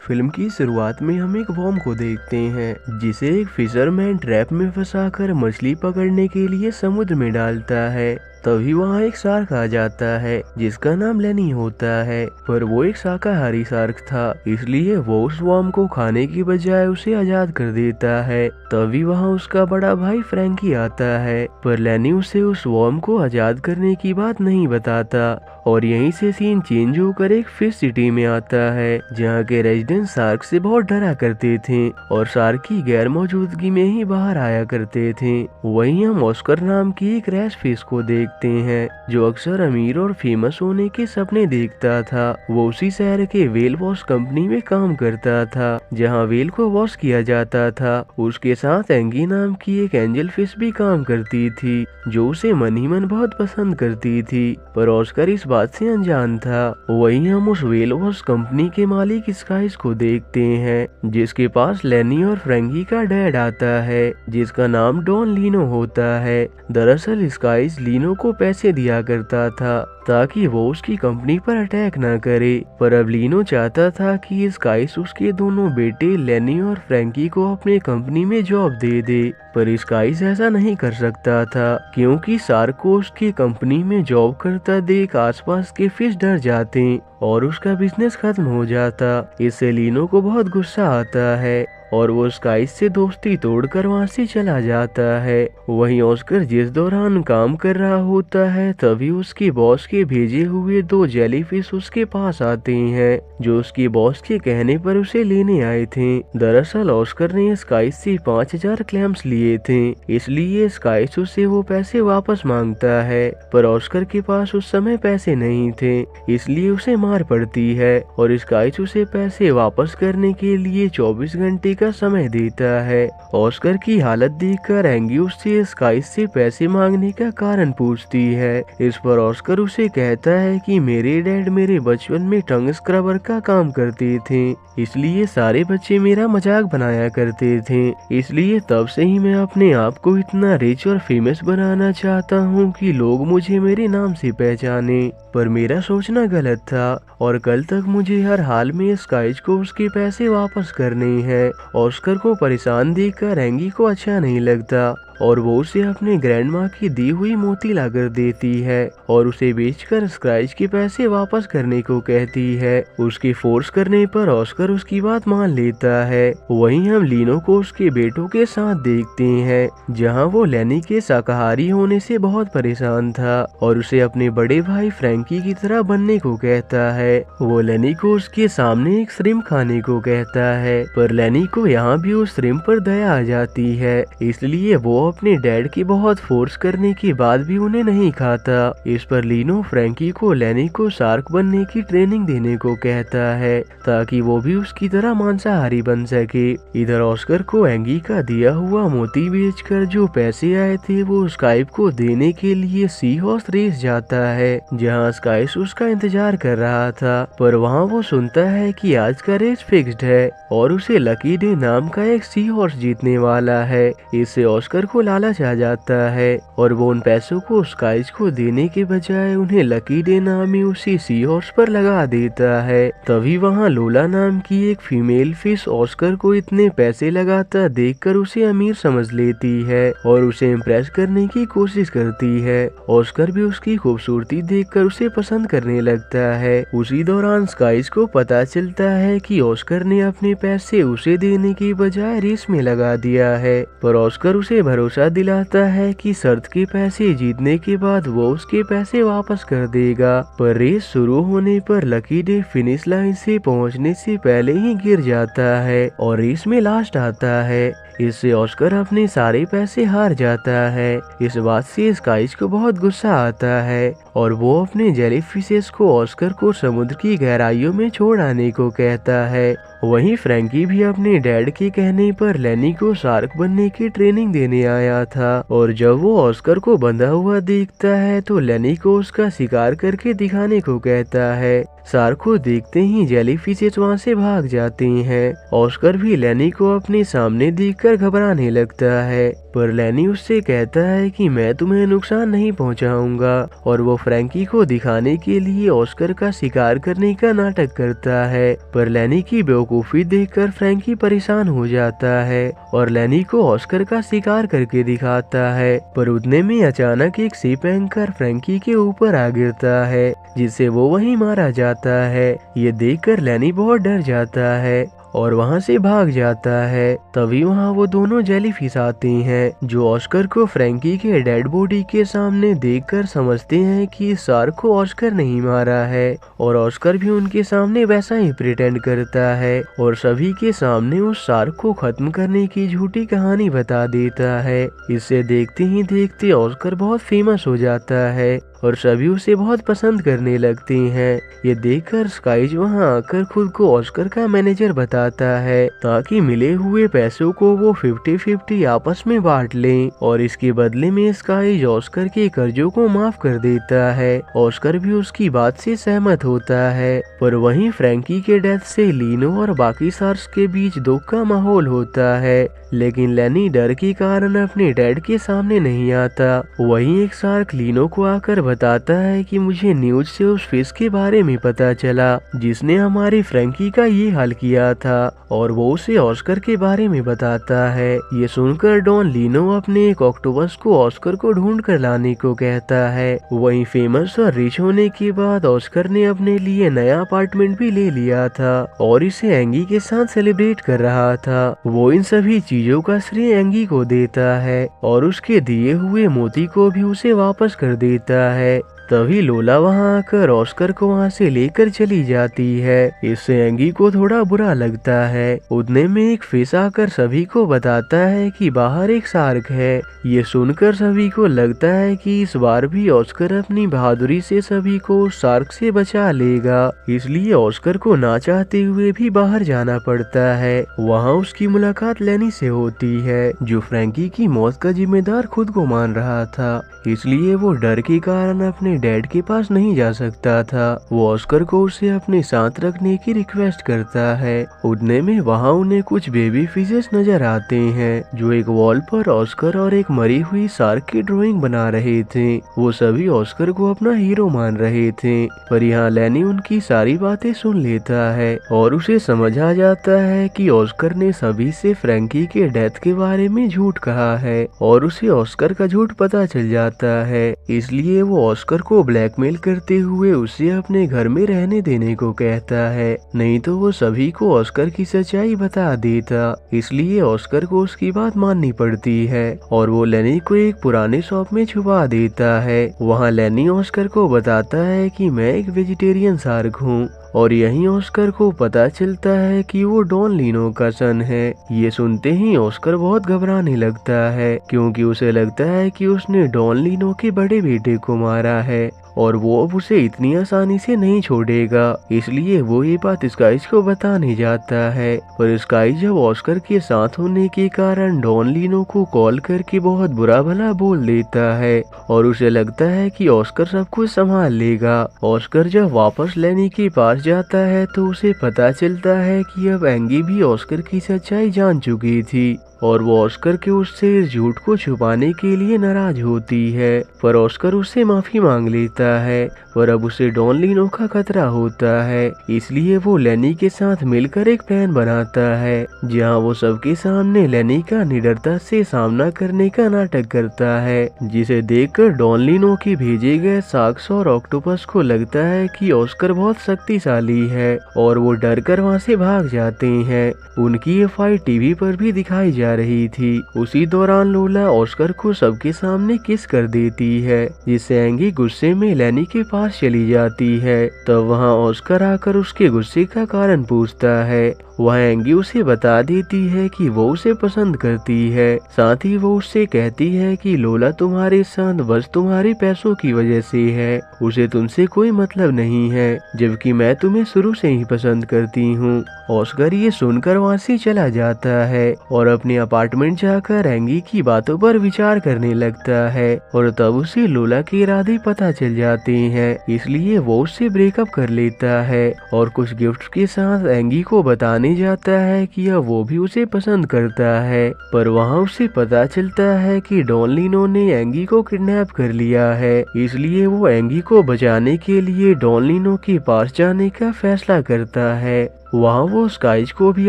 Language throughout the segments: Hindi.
फिल्म की शुरुआत में हम एक वॉर्म को देखते हैं जिसे एक फिशरमैन ट्रैप में फंसाकर मछली पकड़ने के लिए समुद्र में डालता है। तभी वहाँ एक शार्क आ जाता है जिसका नाम लेनी होता है, पर वो एक शाकाहारी शार्क था, इसलिए वो उस वॉर्म को खाने की बजाय उसे आजाद कर देता है। तभी वहाँ उसका बड़ा भाई फ्रैंकी आता है, पर लेनी उसे उस वॉर्म को आजाद करने की बात नहीं बताता। और यहीं से सीन चेंज होकर एक फिश सिटी में आता है जहाँ के रेजिडेंट शार्क से बहुत डरा करते थे और शार्क की गैर मौजूदगी में ही बाहर आया करते थे। वहीं हम ऑस्कर नाम की एक रैश फिश को देखते हैं जो अक्सर अमीर और फेमस होने के सपने देखता था। वो उसी शहर के वेल वॉश कंपनी में काम करता था जहाँ वेल को वॉश किया जाता था। उसके साथ एंगी नाम की एक एंजल फिश भी काम करती थी जो उसे मन ही मन बहुत पसंद करती थी, पर ऑस्कर इस बात से अनजान था। वहीं हम उस वेल वॉश कंपनी के मालिक स्काइस को देखते हैं जिसके पास लेनी और फ्रैंकी का डैड आता है जिसका नाम डॉन लीनो होता है। दरअसल स्काइस लीनो को पैसे दिया करता था ताकि वो उसकी कंपनी पर अटैक न करे, पर अब लीनो चाहता था कि स्काइस उसके दोनों बेटे लेनी और फ्रैंकी को अपने कंपनी में जॉब दे दे, पर स्काइस ऐसा नहीं कर सकता था क्योंकि शार्क को उसकी कंपनी में जॉब करता देख आसपास के फिश डर जाते और उसका बिजनेस खत्म हो जाता। इससे लीनो को बहुत गुस्सा आता है और वो स्काइस से दोस्ती तोड़कर वहाँ से चला जाता है। वहीं ऑस्कर जिस दौरान काम कर रहा होता है तभी उसके बॉस के भेजे हुए 2 जेलीफिश उसके पास आते हैं जो उसके बॉस के कहने पर उसे लेने आए थे। दरअसल ऑस्कर ने स्काइस से 5000 क्लैम्स लिए थे, इसलिए स्काइस उससे वो पैसे वापस मांगता है, पर ऑस्कर के पास उस समय पैसे नहीं थे, इसलिए उसे मार पड़ती है और स्काइस उसे पैसे वापस करने के लिए 24 घंटे का समय देता है। ऑस्कर की हालत देखकर एंगी उससे स्काइस से पैसे मांगने का कारण पूछती है। इस पर ऑस्कर उसे कहता है कि मेरे डैड मेरे बचपन में टंग स्क्रबर का काम करते थे, इसलिए सारे बच्चे मेरा मजाक बनाया करते थे, इसलिए तब से ही मैं अपने आप को इतना रिच और फेमस बनाना चाहता हूँ कि लोग मुझे मेरे नाम से पहचाने। पर मेरा सोचना गलत था और कल तक मुझे हर हाल में स्काइस को उसके पैसे वापस करने हैं। ऑस्कर को परेशान देखकर एंगी को अच्छा नहीं लगता और वो उसे अपने ग्रैंड माँ की दी हुई मोती लाकर देती है और उसे बेचकर स्काइस के पैसे वापस करने को कहती है। उसके फोर्स करने पर ऑस्कर उसकी बात मान लेता है। वहीं हम लीनो को उसके बेटों के साथ देखते हैं जहाँ वो लेनी के शाकाहारी होने से बहुत परेशान था और उसे अपने बड़े भाई फ्रैंकी की तरह बनने को कहता है। वो लेनी को उसके सामने एक श्रिम्प खाने को कहता है, पर लेनी को यहाँ भी उस श्रिम्प पर दया आ जाती है, इसलिए वो अपने डैड की बहुत फोर्स करने के बाद भी उन्हें नहीं खाता। इस पर लीनो फ्रैंकी को लेनी को शार्क बनने की ट्रेनिंग देने को कहता है ताकि वो भी उसकी तरह मांसाहारी बन सके। इधर ऑस्कर को एंगी का दिया हुआ मोती बेचकर जो पैसे आए थे वो स्काइप को देने के लिए सी हॉर्स रेस जाता है जहाँ स्काइस उसका इंतजार कर रहा था, पर वहाँ वो सुनता है कि आज का रेस फिक्स्ड है और उसे लकी डे नाम का एक सी हॉर्स जीतने वाला है। इससे ऑस्कर को लालच आ जाता है और वो उन पैसों को स्काइस को देने के बजाय उन्हें लकी डे नामी उसी सी हॉर्स पर लगा देता है। तभी वहाँ लोला नाम की एक फीमेल फिश ऑस्कर को इतने पैसे लगाता देखकर उसे अमीर समझ लेती है और उसे इम्प्रेस करने की कोशिश करती है। ऑस्कर भी उसकी खूबसूरती देखकर उसे पसंद करने लगता है। उसी दौरान स्काइस को पता चलता है कि ऑस्कर ने अपने पैसे उसे देने की बजाय रेस में लगा दिया है, पर ऑस्कर उसे भरोसा दिलाता है कि शर्त के पैसे जीतने के बाद वो उसके पैसे वापस कर देगा। पर रेस शुरू होने पर लकी डे फिनिश लाइन से पहुंचने से पहले ही गिर जाता है और रेस में लास्ट आता है। इससे ऑस्कर अपने सारे पैसे हार जाता है। इस बात से स्काइस को बहुत गुस्सा आता है और वो अपने जेलीफिशेस को ऑस्कर को समुद्र की गहराइयों में छोड़ आने को कहता है। वहीं फ्रैंकी भी अपने डैड के कहने पर लेनी को शार्क बनने की ट्रेनिंग देने आया था और जब वो ऑस्कर को बंधा हुआ देखता है तो लेनी को उसका शिकार करके दिखाने को कहता है। शार्क को देखते ही जेलीफिशेस वहाँ से भाग जाते हैं। ऑस्कर भी लेनी को अपने सामने देखकर घबराने लगता है। पर लेनी उससे कहता है कि मैं तुम्हें नुकसान नहीं पहुंचाऊंगा और वो फ्रैंकी को दिखाने के लिए ऑस्कर का शिकार करने का नाटक करता है। पर लेनी की बेवकूफी देखकर फ्रैंकी परेशान हो जाता है और लेनी को ऑस्कर का शिकार करके दिखाता है। पर उतने में अचानक एक शिप एंकर फ्रैंकी के ऊपर आ गिरता है, जिससे वो वहीं मारा जाता है। ये देखकर लेनी बहुत डर जाता है और वहाँ से भाग जाता है। तभी वहाँ वो दोनों जेलीफिश आते हैं, जो ऑस्कर को फ्रैंकी के डेड बॉडी के सामने देखकर समझते हैं कि इस शार्क को ऑस्कर नहीं मारा है। और ऑस्कर भी उनके सामने वैसा ही प्रिटेंड करता है और सभी के सामने उस शार्क को खत्म करने की झूठी कहानी बता देता है। इसे देखते ही देखते ऑस्कर बहुत फेमस हो जाता है और सभी उसे बहुत पसंद करने लगते हैं। ये देखकर स्काइज वहाँ आकर खुद को ऑस्कर का मैनेजर बताता है, ताकि मिले हुए पैसों को वो 50-50 आपस में बांट लें। और इसके बदले में स्काइज ऑस्कर के कर्जों को माफ कर देता है। ऑस्कर भी उसकी बात से सहमत होता है। पर वहीं फ्रैंकी के डेथ से लीनो और बाकी शार्क्स के बीच दुख का माहौल होता है, लेकिन लेनी डर के कारण अपने डैड के सामने नहीं आता। वहीं एक शार्क लीनो को आकर बताता है कि मुझे न्यूज से उस फिश के बारे में पता चला जिसने हमारी फ्रैंकी का ये हाल किया था, और वो उसे ऑस्कर के बारे में बताता है। ये सुनकर डॉन लीनो अपने एक ऑक्टोपस को ऑस्कर को ढूंढ कर लाने को कहता है। वहीं फेमस और रिच होने के बाद ऑस्कर ने अपने लिए नया अपार्टमेंट भी ले लिया था और इसे एंगी के साथ सेलिब्रेट कर रहा था। वो इन सभी चीजों का श्रेय एंगी को देता है और उसके दिए हुए मोती को भी उसे वापस कर देता है। तभी लोला वहाँ आकर ऑस्कर को वहाँ से लेकर चली जाती है। इससे एंगी को थोड़ा बुरा लगता है। उतने में एक फिश आकर सभी को बताता है कि बाहर एक शार्क है। ये सुनकर सभी को लगता है कि इस बार भी ऑस्कर अपनी बहादुरी से सभी को उस शार्क से बचा लेगा, इसलिए ऑस्कर को ना चाहते हुए भी बाहर जाना पड़ता है। वहाँ उसकी मुलाकात लेनी से होती है, जो फ्रैंकी की मौत का जिम्मेदार खुद को मान रहा था, इसलिए वो डर के कारण अपने डैड के पास नहीं जा सकता था। वो ऑस्कर को उसे अपने साथ रखने की रिक्वेस्ट करता है। उतने में वहाँ उन्हें कुछ बेबी फिशेस नजर आते हैं, जो एक वॉल पर ऑस्कर और एक मरी हुई शार्क की ड्राइंग बना रहे थे। वो सभी ऑस्कर को अपना हीरो मान रहे थे, पर यहाँ लेनी उनकी सारी बातें सुन लेता है और उसे समझ आ जाता है कि ऑस्कर ने सभी से फ्रैंकी के डेथ के बारे में झूठ कहा है और उसे ऑस्कर का झूठ पता चल जाता है। इसलिए वो ऑस्कर को ब्लैकमेल करते हुए उसे अपने घर में रहने देने को कहता है, नहीं तो वो सभी को ऑस्कर की सच्चाई बता देता। इसलिए ऑस्कर को उसकी बात माननी पड़ती है और वो लेनी को एक पुराने शॉप में छुपा देता है। वहाँ लेनी ऑस्कर को बताता है कि मैं एक वेजिटेरियन शार्क हूँ, और यहीं ऑस्कर को पता चलता है कि वो डॉन लीनो का सन है। ये सुनते ही ऑस्कर बहुत घबराने लगता है, क्योंकि उसे लगता है कि उसने डॉन लीनो के बड़े बेटे को मारा है और वो अब उसे इतनी आसानी से नहीं छोड़ेगा। इसलिए वो ये बात स्काइज को बताने जाता है, पर स्काइज जब ऑस्कर के साथ होने के कारण डॉन लीनो को कॉल करके बहुत बुरा भला बोल देता है और उसे लगता है कि ऑस्कर सब कुछ संभाल लेगा। ऑस्कर जब वापस लेनी के पास जाता है तो उसे पता चलता है कि अब एंगी भी ऑस्कर की सच्चाई जान चुकी थी और वो ऑस्कर के उससे इस झूठ को छुपाने के लिए नाराज होती है, पर ऑस्कर उससे माफी मांग लेता है। पर अब उसे डॉन लीनो का खतरा होता है, इसलिए वो लेनी के साथ मिलकर एक प्लान बनाता है, जहां वो सबके सामने लेनी का निडरता से सामना करने का नाटक करता है, जिसे देखकर डॉन लीनो के भेजे गए शार्क्स और ऑक्टोपस को लगता है कि ऑस्कर बहुत शक्तिशाली है और वो डर कर वहाँ से भाग जाते हैं। उनकी ये फाइट टीवी पर भी दिखाई जा रही थी। उसी दौरान लोला ऑस्कर को सबके सामने किस कर देती है, जिससे एंगी गुस्से में लेनी के पास चली जाती है। तब वहाँ ऑस्कर आकर उसके गुस्से का कारण पूछता है। वह एंगी उसे बता देती है कि वो उसे पसंद करती है। साथ ही वो उससे कहती है कि लोला तुम्हारे साथ बस तुम्हारे पैसों की वजह से है, उसे तुमसे कोई मतलब नहीं है, जबकि मैं तुम्हें शुरू से ही पसंद करती हूँ। ऑस्कर ये सुनकर वहाँ से चला जाता है और अपने अपार्टमेंट जाकर एंगी की बातों पर विचार करने लगता है और तब उसे लोला के इरादे पता चल जाते हैं, इसलिए वो उससे ब्रेकअप कर लेता है और कुछ गिफ्ट के साथ एंगी को बताने जाता है कि अब वो भी उसे पसंद करता है। पर वहाँ उसे पता चलता है कि डॉन लिनो ने एंगी को किडनैप कर लिया है, इसलिए वो एंगी को बचाने के लिए डॉन लिनो के पास जाने का फैसला करता है। वहाँ वो स्काइज को भी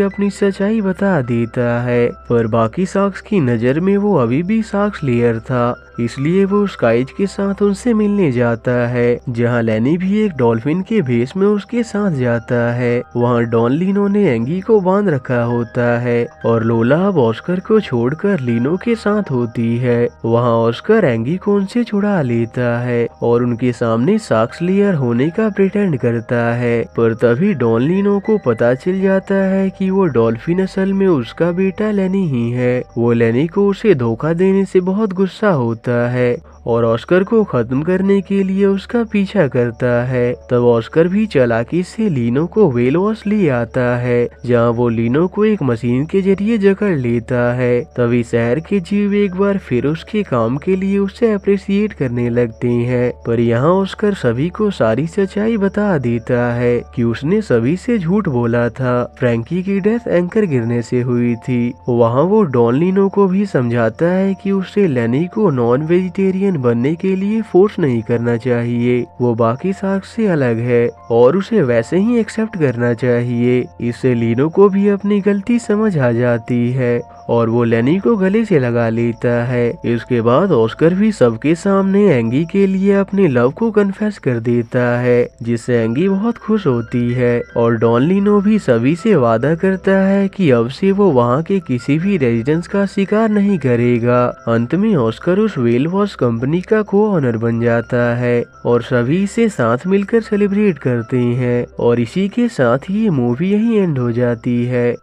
अपनी सच्चाई बता देता है, पर बाकी शार्क्स की नज़र में वो अभी भी शार्क स्लेयर था, इसलिए वो स्काइज के साथ उनसे मिलने जाता है, जहाँ लेनी भी एक डॉल्फिन के भेष में उसके साथ जाता है। वहाँ डॉन लिनो ने एंगी को बांध रखा होता है और लोला अब ऑस्कर को छोड़कर लिनो के साथ होती है। वहाँ ऑस्कर एंगी को उनसे छुड़ा लेता है और उनके सामने शार्क स्लेयर होने का प्रिटेंड करता है, पर तभी डॉन लिनो को पता चल जाता है कि वो डॉल्फिन असल में उसका बेटा लेनी ही है। वो लेनी को उसे धोखा देने से बहुत गुस्सा होता है और ऑस्कर को खत्म करने के लिए उसका पीछा करता है। तब ऑस्कर भी चालाकी से लिनो को व्हेल वॉश ले आता है, जहाँ वो लिनो को एक मशीन के जरिए जकड़ लेता है। तभी शहर के जीव एक बार फिर उसके काम के लिए उसे अप्रिशिएट करने लगते हैं, पर यहाँ ऑस्कर सभी को सारी सच्चाई बता देता है कि उसने सभी से झूठ बोला था। फ्रैंकी की डेथ एंकर गिरने से हुई थी। वहाँ वो डॉन लिनो को भी समझाता है कि उसे लेनी को नॉन वेजिटेरियन बनने के लिए फोर्स नहीं करना चाहिए, वो बाकी शार्क से अलग है और उसे वैसे ही एक्सेप्ट करना चाहिए। इससे लिनो को भी अपनी गलती समझ आ जाती है और वो लेनी को गले से लगा लेता है। इसके बाद ऑस्कर भी सबके सामने एंगी के लिए अपने लव को कन्फेस कर देता है, जिससे एंगी बहुत खुश होती है और डॉन लिनो भी सभी से वादा करता है कि अब से वो वहाँ के किसी भी रेजिडेंस का शिकार नहीं करेगा। अंत में ऑस्कर उस व्हेल वॉश कंपनी का को ऑनर बन जाता है और सभी इसे साथ मिलकर सेलिब्रेट करते हैं और इसी के साथ ही ये मूवी यही एंड हो जाती है।